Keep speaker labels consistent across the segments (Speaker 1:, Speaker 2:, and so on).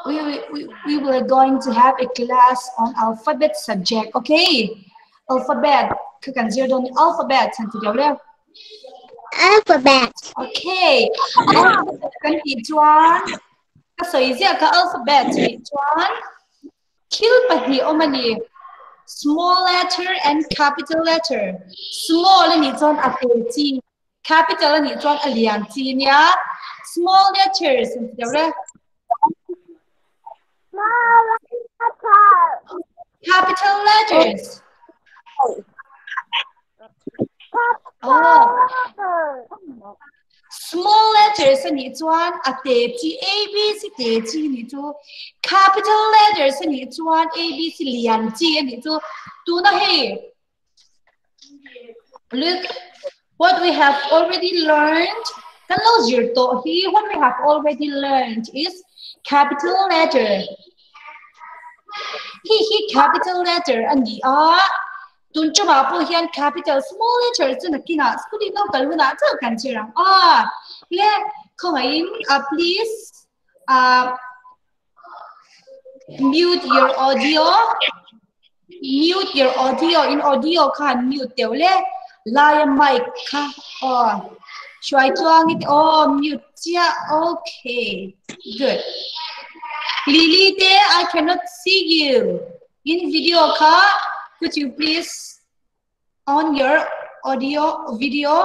Speaker 1: we were going to have a class on alphabet subject. Okay, alphabet. Cứ cần zero don alphabet thành từ đầu lên.
Speaker 2: Alphabet.
Speaker 1: Okay, alphabet kan hi chuan. Ka soi zia ka alphabet hi chuan. Kil pa hi omani. Small letter and capital letter. Small ni chuan a te chi. Capital ni chuan a lian chi nia. Small letters thành từ đầu lên. Capital letters. Oh. Small letters ni chuan a te chi A B C te chi ni chu. Capital letters ni chuan A B C lian chi ni chu. Tu na he. Look what we have already learned. Kan lo zir to hi what we have already learned is capital letter. Hi capital letter ani a tun chu ma po hian capital small letter chu na kina skuli no kaluna cha kan chirang le koin please mute your audio. Mute your audio. In audio kan mute teu le lion mic ka choi chuang it mute chia. Okay, good. Lily there, I cannot see you. In video ka, could you please on your audio video?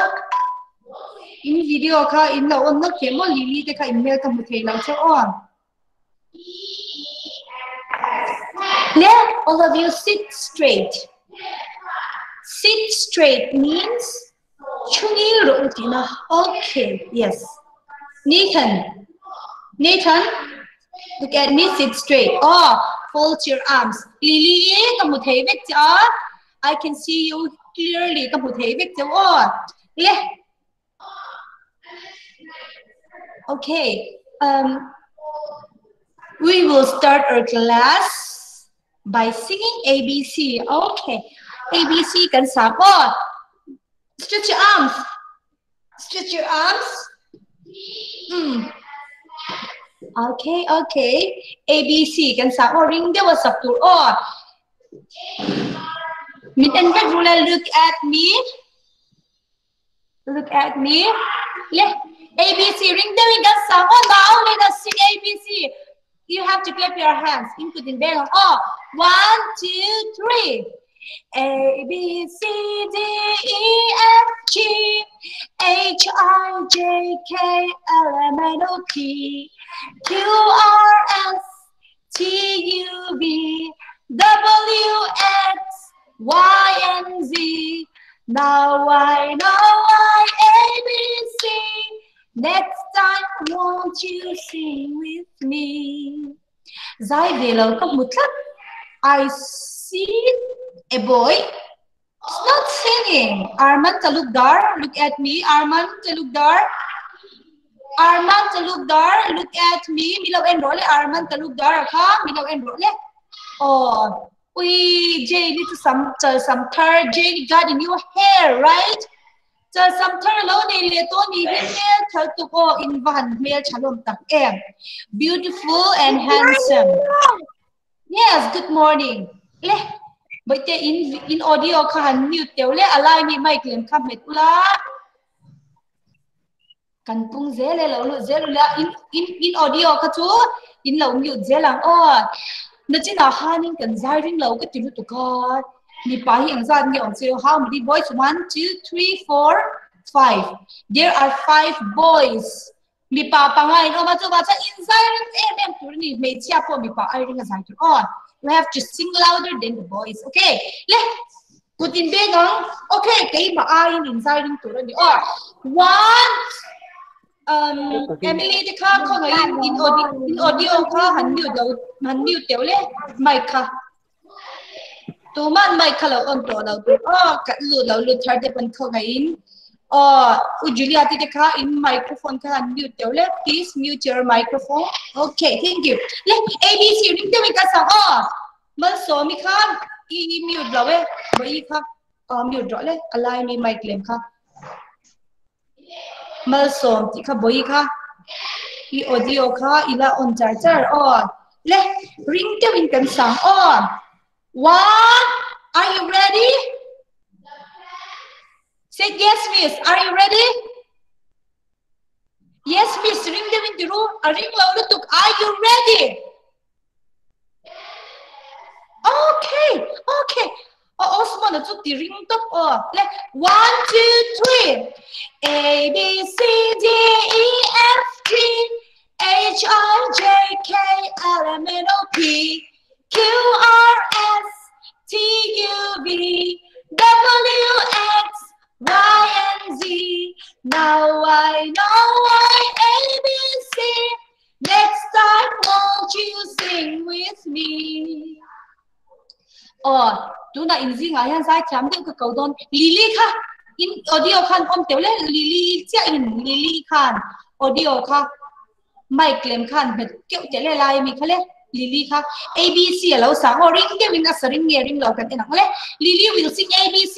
Speaker 1: In video ka, in la on na kemo Lily te ka email ka muthei lang so on. Let all of you sit straight. Sit straight means chungi rutina. Okay, yes. Nathan, look at me, sit straight. Fold your arms. Lily, kamu thấy vết chưa? I can see you clearly. Kamu thấy vết chưa? Okay. We will start our class by singing ABC. Okay. ABC kan sabo. Stretch your arms. Stretch your arms. Okay. ABC kan sa ring there was up to Mid and look at me. Look at me. Yeah. ABC ring there we got sa now let us sing ABC. You have to clap your hands. Input in bell. 1, 2, 3. A B C D E F G H I J K L M N O P Q R S T U V W X Y and Z. Now I know why ABC. Next time, won't you sing with me? Zai về lâu có một lát. I see a boy. It's not singing. Arman Talukdar, look at me. Arman Talukdar. Arman Talukdar, look at me. Milaw enroll. Arman Talukdar, ha? Milaw enroll. Jay need some third. Jay got a new hair, right? Some third low ni leto ni hair thal to go in van male chalom tak em. Beautiful and handsome. Yes, good morning. But in audio ka han mute teu le alai mi mic lem kham met ula. Kan pung zele lo zelu la in audio ka chu in lo mute zelang na china hanin kan zairing lo ka tilu to ka ni pa hi ang zan ni on zero how many boys 1 2 3 4 5 there are 5 boys mi pa pangai no ma chu ba cha in zairing em tur ni me chia po mi pa ai ring zai tu you have to sing louder than the boys. Okay, put in big on. Okay, kay ma ai in zairing tur ni one. Emily the car ko ngayon in audio ka han mute teu le mic ka tu man mic ka lo on to lo tu ka lu thar de pan ko ngayon Julia the car in microphone ka han mute teu le please mute your microphone. Okay, thank you. Le ABC ring de ka sa mal so mi ka mute lo we bai ka mute ro le alai mi mic lem ka mal som ti kha boi kha I audio kha ila on charger Let's ring the wind and song on. One, are you ready? Say yes, miss. Are you ready? Yes, miss. Ring the wind the room. Ring loud tuk. Are you ready? Okay, okay. Osman na tuk the ring tuk. Let 1, 2, 3. A B C D E F G H I J K L M N O P Q R S T U V W X Y and Z. Now I know why ABC. Next time, won't you sing with me? Chúng ta in riêng ở hiện sai chấm tiếng cái cầu đôn Lily kha in audio khan om tiểu le Lily chia in Lily khan audio kha mic lem khan het kêu che le lai mi khale Lily kha ABC lo sa o ring ke win as ring nge ring lo kan ena le Lily will sing ABC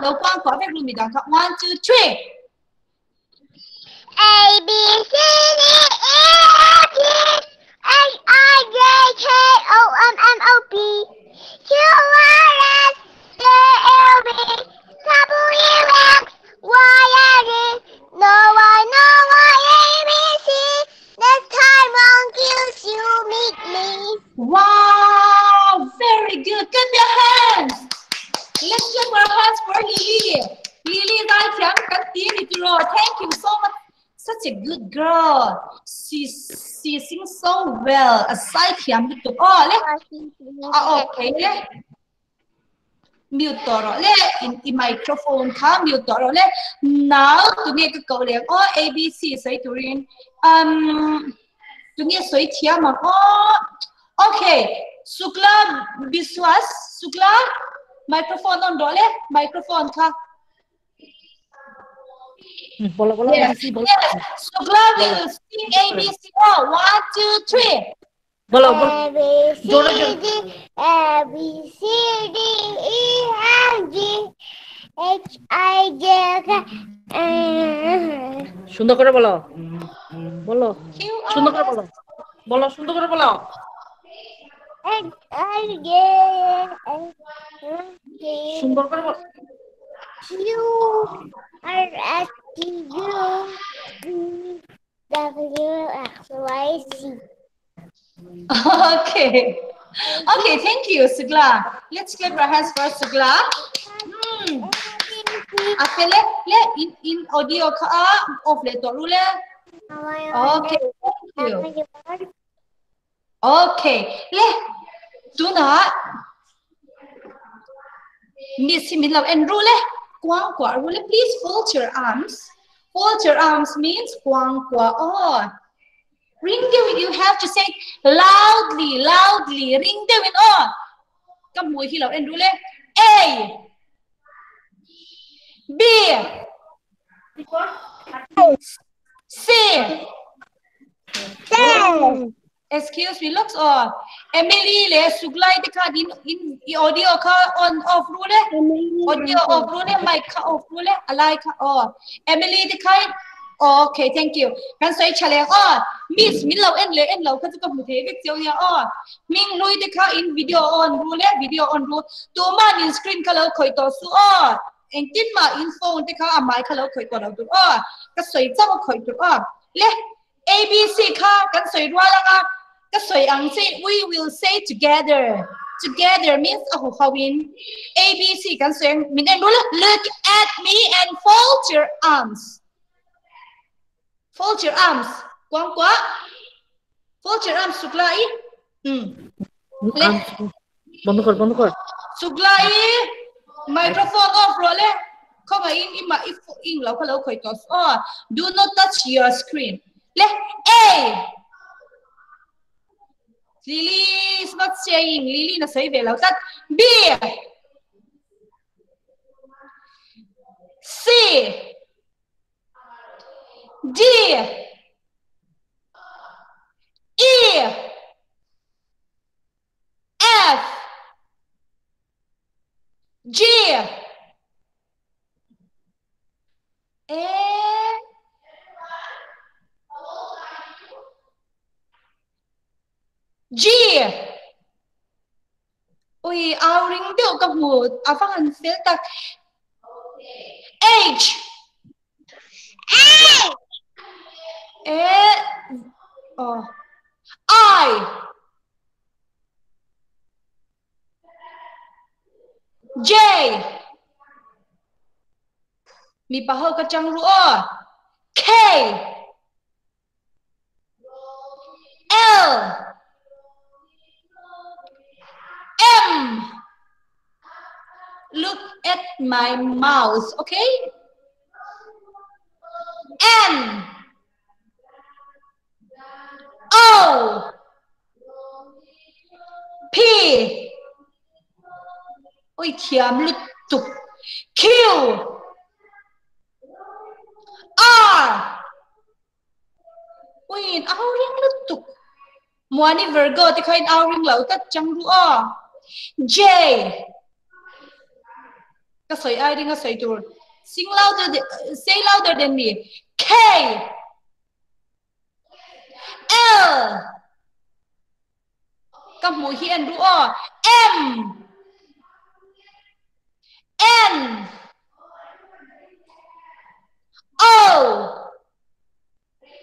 Speaker 1: lo kwang ko ve lu mi dang kha 1 2 3
Speaker 2: A B C D E F G H I J K O M N O P Q R S T U V W X Y and Z. Now I know my ABC. Next time won't you meet me?
Speaker 1: Wow, very good. Clap your hands. Let's clap our hands for Lily. Lily dai chấm cánh tiếng đi rồi. Thank you so much. Such a good girl. She sings so well. Aside chấm đi tụi. Okay. Mute rồi. In microphone ka mute rồi. Now tụi nghe cái câu liền. ABC say tụi rin. Tụi nghe soi chia mà. Okay. Sukla Biswas. Sukla microphone on rồi. Microphone ka. Yes. Sukla will sing ABC. 1 2 3.
Speaker 2: A B C D A B C D E F G H I J K
Speaker 3: সুন্দর করে বলো বলো সুন্দর করে বলো বলো সুন্দর করে বলো সুন্দর করে বলো
Speaker 2: Q R S T U W X Y Z.
Speaker 1: Okay. Okay, thank you, Sugla. Let's clap our hands for Sugla. Okay, let in audio ka off le to rule. Okay, thank you. Okay, le do not miss him in love and rule. Quang kwa rule. Please fold your arms. Fold your arms means quang kwa on. Ring the wind. You have to say loudly, loudly. Ring the wind on. Come mùi khi lẩu and rule. A B C. Excuse me, looks on. Emily le suglai the card in audio ka on off rule. Audio off rule, mic ka off rule, alai ka on. Emily the card. Okay, thank you. Kan say chale on. Miss min lau en lau ka ka mu the vek chiao ya on. Ming lui the ka in video on rule, video on rule. Tu man in screen ka lau khoi to su on. En tin ma in phone the ka mai ka lau khoi to lau tu on. Ka soi chao khoi tu on. Le ABC ka kan soi rua la ka. Ka soi ang say we will say together. Together means how win. ABC kan soi min en rule. Look at me and fold your arms. Fold your arms. Quang quá. Fold your arms. Suklai.
Speaker 3: বন্ধ কর
Speaker 1: Suklai. Microphone off rồi. Không phải in lâu khởi to. Do not touch your screen. Le A. Lily is not saying. Lily na say về lâu tắt. B. C. D. E. F. G. And G. Ui, ao ring điệu cặp một phát hành phiếu tạc. H. I. J. Mi pa ho ka chang ru o. K. L. M. Look at my mouse, okay? N. O. P. Ôi thiam lụt tục. Q. R. Ôi áo riêng lụt tục. Muani Virgo thì khai áo riêng lẩu tất chẳng ru o. J. Cái sợi ai riêng cái sợi tur. Say louder than me. K. L. Các mũi hiền ru o. M. N. O.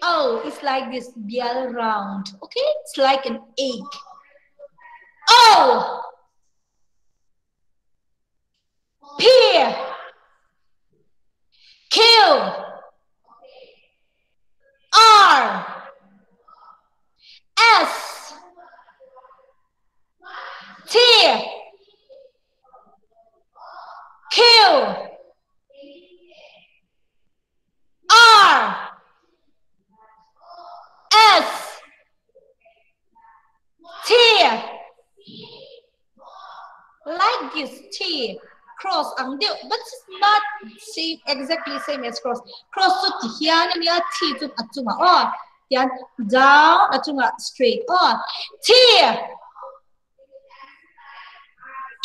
Speaker 1: Oh, it's like this yellow round. Okay, it's like an egg. O. P. Q. R. S. T. Q. R. S. T. Like this T. Cross ang điệu, but it's not exactly same as cross. Cross to here and here T to atunga. Oh, yan down atunga straight. Oh, T.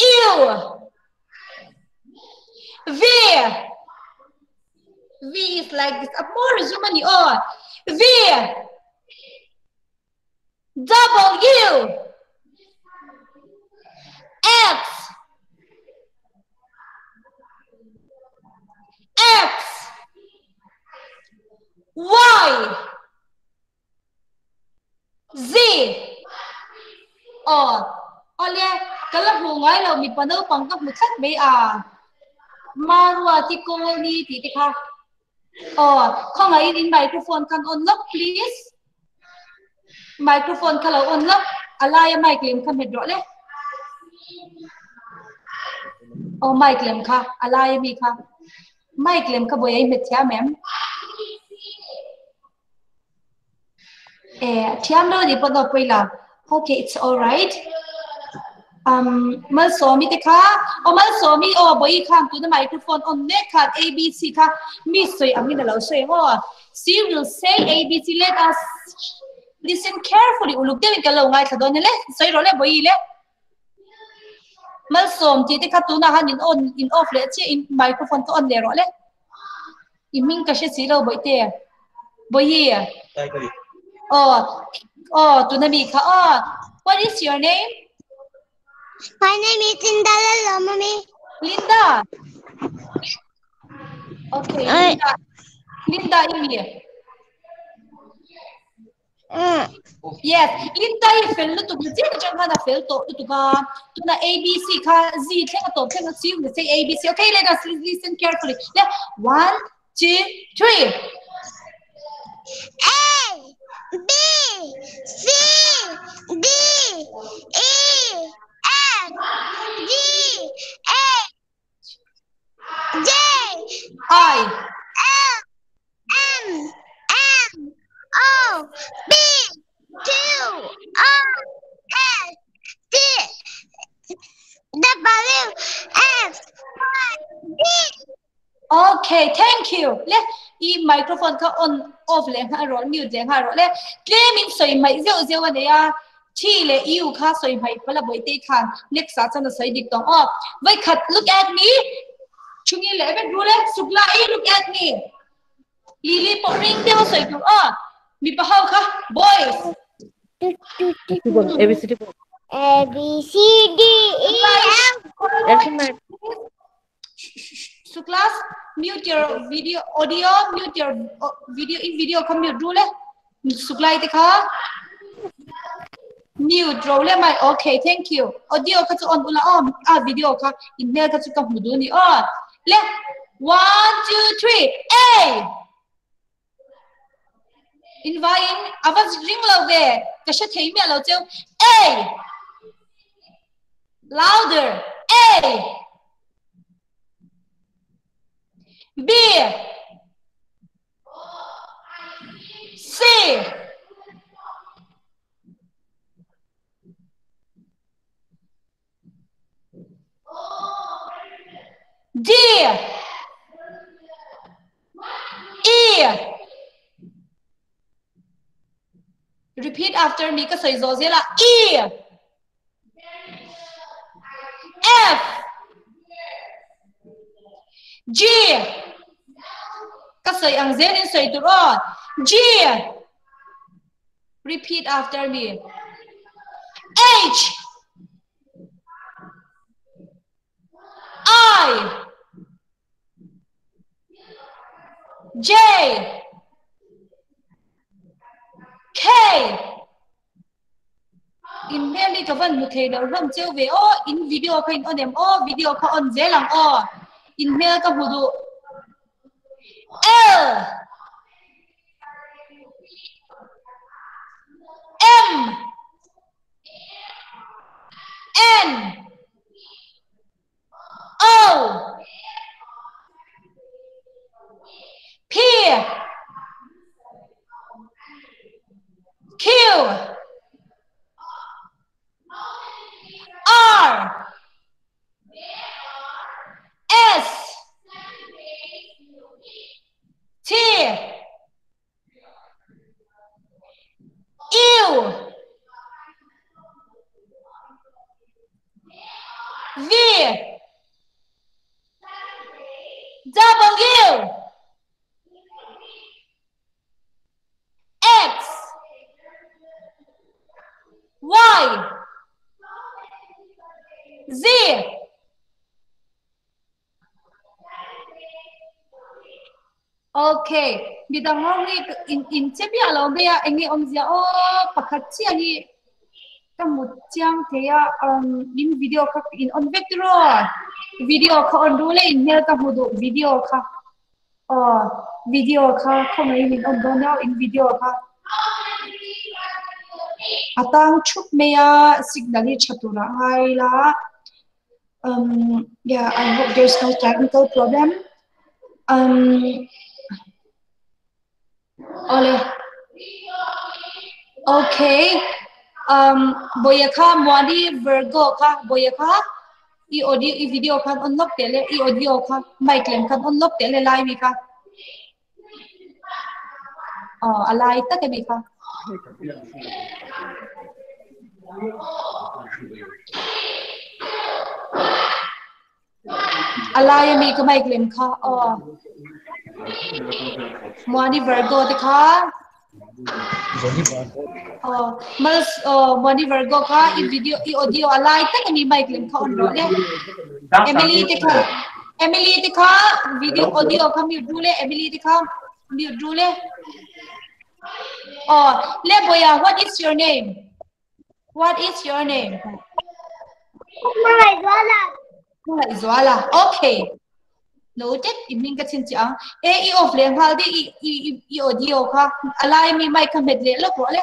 Speaker 1: U. V. V is like this. More Zumani. Oh, V. W. X. X. Y. Z. Olha, kalau bungai lo mi panau pangkap mucat be marua tiko ni titika. Không ai in microphone can unlock please. Microphone kalau unlock, alaya mic lem kan medro le. Mic lem ka, alaya mi ka. Mic lem ka boy ay metia mem. Tiam lo di pada pula. Okay, it's all right. Mal so mi te ka. Mal so mi boy kan tu the microphone on neck ka ABC ka. Mi soy amin na lo soy ho. So you will say ABC. Let us listen carefully. Uluk de ka lo ngai thadon le. Soy ro le boy le. Mal som ti te ka tu na han in off le che in microphone to on le ro le. Iming ka she si lo boy te. Boy here. Tu na mi ka. What is your name?
Speaker 2: My name is Linda. Hello, mommy.
Speaker 1: Linda. Okay, Linda. Linda in here. Yes, Linda is fill to the jang na fill to ka to na ABC ka Z theng to theng C you say ABC. Okay, let us listen carefully. 1 2 3.
Speaker 2: A B C D E F G H J
Speaker 1: I
Speaker 2: L M N O P Q R S T W X Y Z.
Speaker 1: Okay, thank you. Let e microphone ka on off le ha ro mute le ha ro le claiming soi mai zeu zeu wa de ya chi le you kha soi mai pala boi te khan next sa chan soi dik tong off vai khat look at me chungi le be ru le sukla look at me lili po ring te soi tu mi pa hau kha boys
Speaker 3: ABCD ball
Speaker 2: A B C D E F.
Speaker 3: Alphabet.
Speaker 1: So class, mute your video, audio, mute your video in video come mute rule. Suklai tikha. Mute role my okay, thank you. Audio ka on ula video ka email ka ka mudu ni le 1 2 3 A. Invite avaz ring lo ve ka sha thei me lo cheu A. Louder A. B. C. D. E. Repeat after me. Ka soi zo zela E. F. G. Ka soi ang zen in soi tu ro. G. Repeat after me. H. I. J. K. In really ka van muthe lo ram cheu ve in video ka in onem video ka on zelang in mail ka hudu L. M. N. O. P. Q. R. S. T. U. V. W. X. Y. Z. Okay, bidang ngi in chepia lo be ya engi omzia pakhachi ani kamuchang theya in video ka in on vector video ka on rule in mail ka hudu video ka video ka khomai in on donao in video ka atang chup meya signal hi chatura haila yeah, I hope there's no technical problem. Okay. Boyaka Mwadi Virgo ka Boyaka I audio I video kan unlock tele I audio ka mic lem kan unlock tele live ka alai ta ke bi ka alai mi ka mic lem ka Mwadi Virgo te ka mas Mwadi Virgo ka I video I audio alai ta ke mi mic lem ka on ro le Emily te ka video audio ka mute rule Emily te ka mute rule le boya what is your name? What is your name? Zwala. Okay. Noted. Iming ka sin siya. I off le hal di I audio ka. Alay mi mic ka medle lo ko le.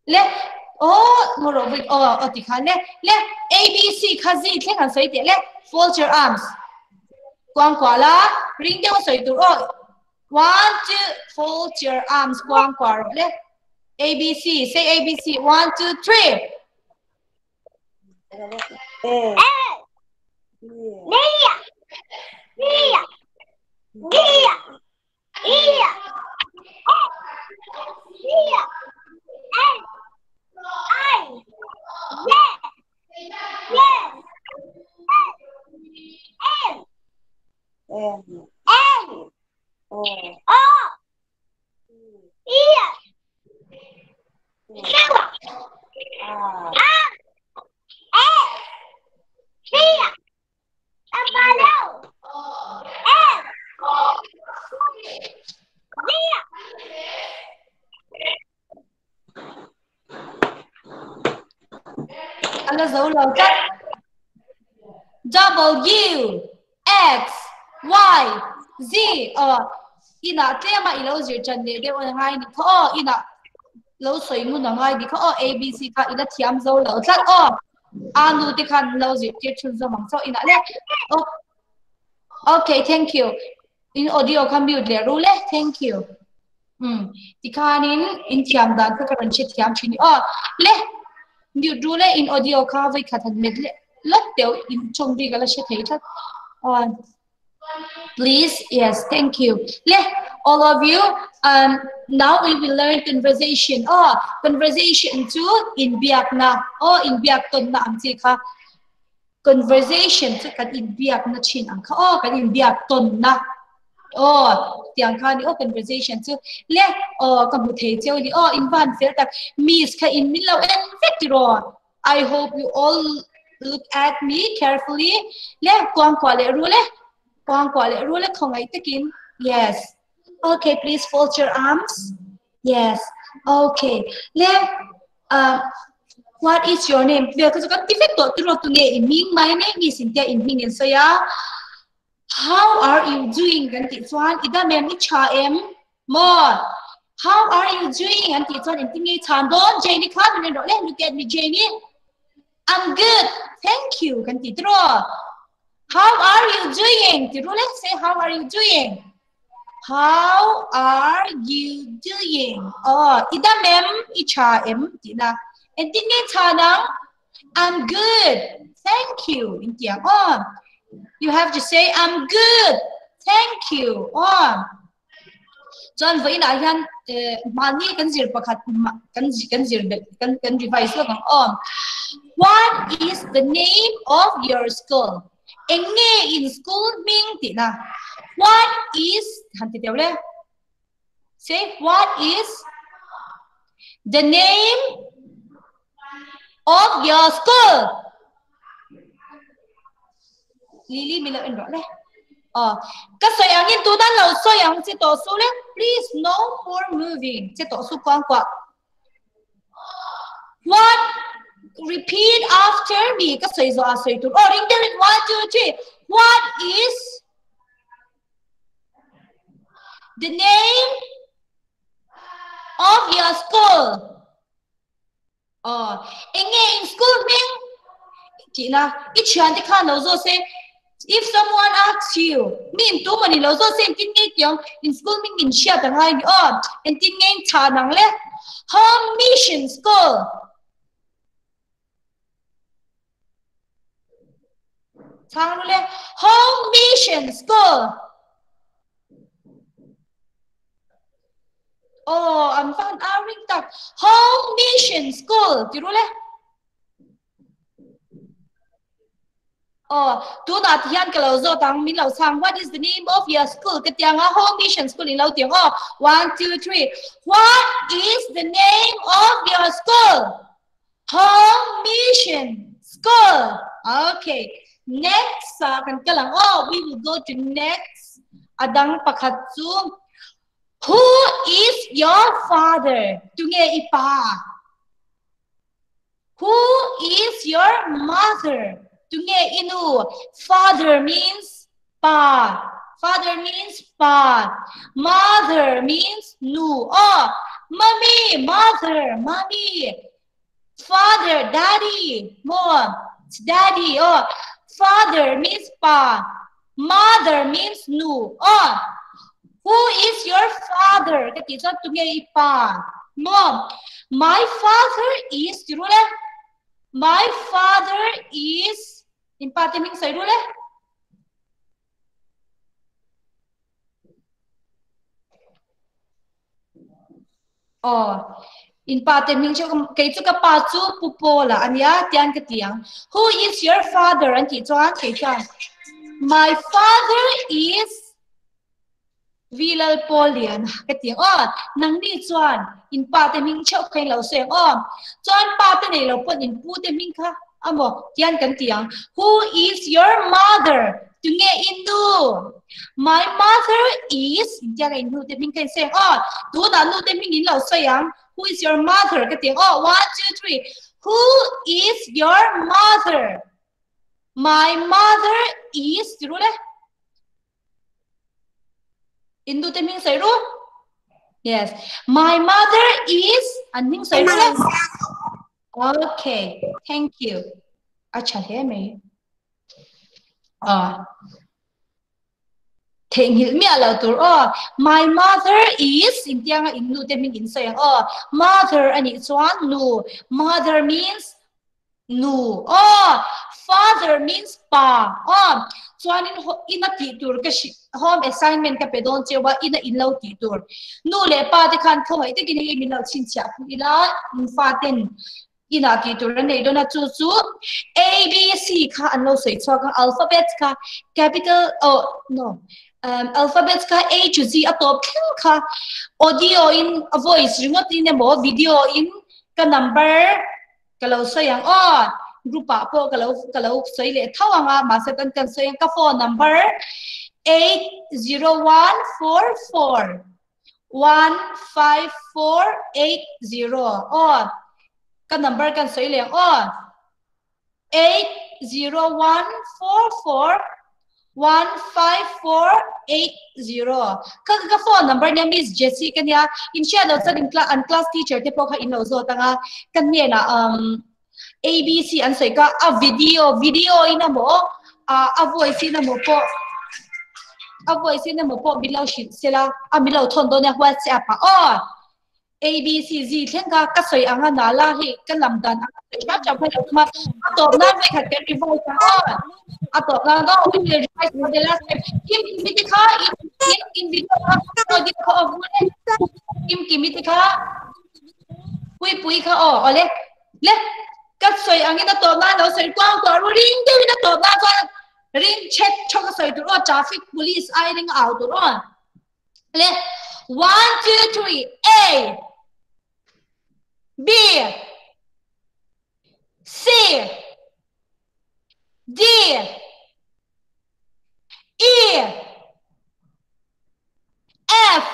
Speaker 1: Le moro wait tikha le ABC khazi tle kan soi te le fold your arms. Kwang kwala ring de soi tu 1 2 fold your arms kwang kwaro le ABC say ABC 1 2 3
Speaker 2: N
Speaker 1: Là dấu lâu chất W X Y Z ina tle ma ilo zir chan de de on hai ni kho ina lo soi mu na ngai di kho A B C ka ina thiam zo lo tlat anu te khan lo zir te chun zo mang so ina le okay thank you in audio kan mute le ru le thank you ti khanin in thiam dan ka kan che thiam chini le mute ru le in audio ka vai khathan met le lot teu in chong ri gala she thei that please yes thank you all of you now we will learn conversation conversation to in biak na in biak ton na am chi kha conversation to kan in biak na chin ang kha kan in biak ton na tiang kha ni conversation to kan bu thei cheu ni in van fel tak miss kha in min lo en vetiro I hope you all look at me carefully kwang kwa le ru le không ai takin yes okay please fold your arms yes okay what is your name việc cái cái tiết tổ tự tu nghe in ming my name is in in ming in so ya how are you doing kan ti chuan ida mem ni cha em mo how are you doing kan ti chuan in tingi chan don Jenny khan ni ro le look at me Jenny I'm good thank you kan ti tro how are you doing ti ro le say how are you doing how are you doing ida mem I cha em ti na and tingi cha nang I'm good thank you in ti you have to say I'm good thank you John với na hian mani kan zir pakhat kan zir kan revise lo kang what is the name of your school enge in school ming ti na what is han ti tewle say what is the name of your school Lily mila en rõ các sợi áo nhìn tu đan lâu sợi áo chỉ tổ số lên please no more moving chỉ tổ số quang quạ what repeat after me các sợi zo sợi tu ring there 1 2 3 what is the name of your school in school mean chị na ít chuyện thì khăn lâu zo say if someone asks you min tu mani lo so sen tin ngai tiang in school min in shia ta ngai ni and tin ngai cha nang le home mission school chang le home mission school I'm fan ring tak home mission school ti ru le tu na thian ka lo zo tang min lo sang what is the name of your school ka tiang home mission school in lo tiang 1 2 3 what is the name of your school home mission school okay next kan ka lang we will go to next adang pakhat chu who is your father tu nge ipa who is your mother Tunge inu father means pa mother means nu mommy mother mommy father daddy mom daddy father means pa mother means nu who is your father cái tiếng tunge ipa mom my father is my father is in pati ming sai rule in pati ming chu kai chu ka pa chu pupo la ania tian ka tiang who is your father anti chuan kai chuan my father is Vilal Polian cái tiếng nang đi chuan in pa te ming chau khain lo seng chuan pa te nei lo pon in pu te ming kha amo tian kan tiang who is your mother tu nge indu my mother is tiang in nu te ming khain seng tu da nu te ming in lo sayang who is your mother cái tiếng 1 2 3 who is your mother my mother is tu đấy Indu te ming say ru? Yes. My mother is and ming say ru. Okay. Thank you. Acha he me. Thing hil mi ala tur my mother is in tiang indu te ming in say mother ani chuan nu. Mother means nu. Father means pa. Chuan in a titur ka home assignment ka pedon chewa in lo titur nu le pa te khan khoi te kini mi lo chin cha ila faten ina titur nei dona chu chu a b c kha an lo sei chwa alphabets ka capital alphabets ka a to z atop kha audio in a voice remote in mo video in ka number ka lo sayang grupa po ka lo sei le thawanga ma se kan sayang ka phone number 80144 15480 cái number kan soi leng 80144 15480 cái phone number name is Jessie kan ya in share lo sa class teacher te po kha in lo zo tanga kan ne na abc an soi ka a video in mo a voice in mo po a voice in mo po bilaw sila a bilaw thon do ne WhatsApp abc z thlen ka soi anga na la hi kan lamdan a cha phai ma to na me khat ke voice a to na do we revise for the last time kim kimiti kha in video ko di ko kim kimiti kha pui kha ole le ka soi angina to na lo soi kwang to ring de na to na ko ring check cho ka soi to traffic police I ring out to le 1 2 3 A B C D E F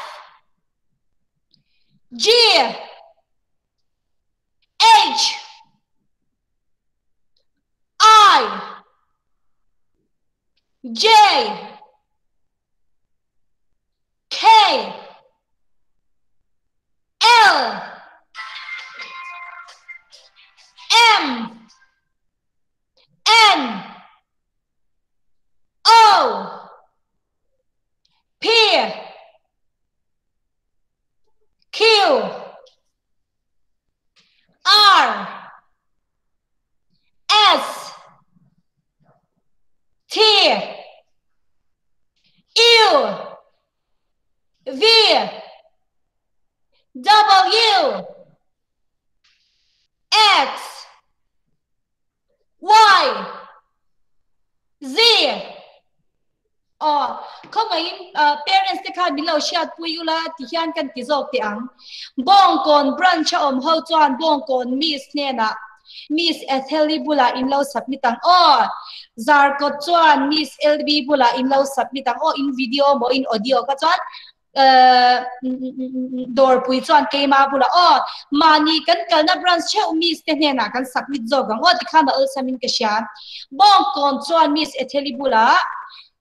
Speaker 1: G H I J K L M N O P Q R S T U V W X Y Z không ai parents te khan bilo shat puila ti hian kan ti zok ti ang bong kon branch ho chuan bong kon miss ne na Miss Etheli bula in lo submit ang zar ko chuan Miss LB bula in lo submit ang in video mo in audio ka chuan door pui chuan keima bula mani kan kalna branch che Miss te ne na kan submit zok ang ti khan al samin ka sha bong kon chuan Miss Etheli bula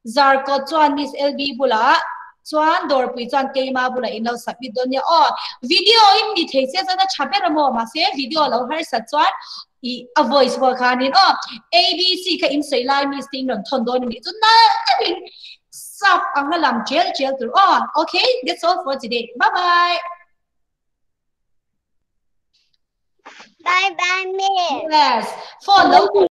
Speaker 1: zar ko chuan Miss LB bula chuan door pui chuan keima bula in lo submit don ya video in mi thei se chana chape ramo ma se video lo har sa chuan a voice wo khanin abc ka in sei lai mi sting non thon don mi chun na tin sap ang lam gel tur okay that's all for today bye bye
Speaker 2: bye bye miss
Speaker 1: yes for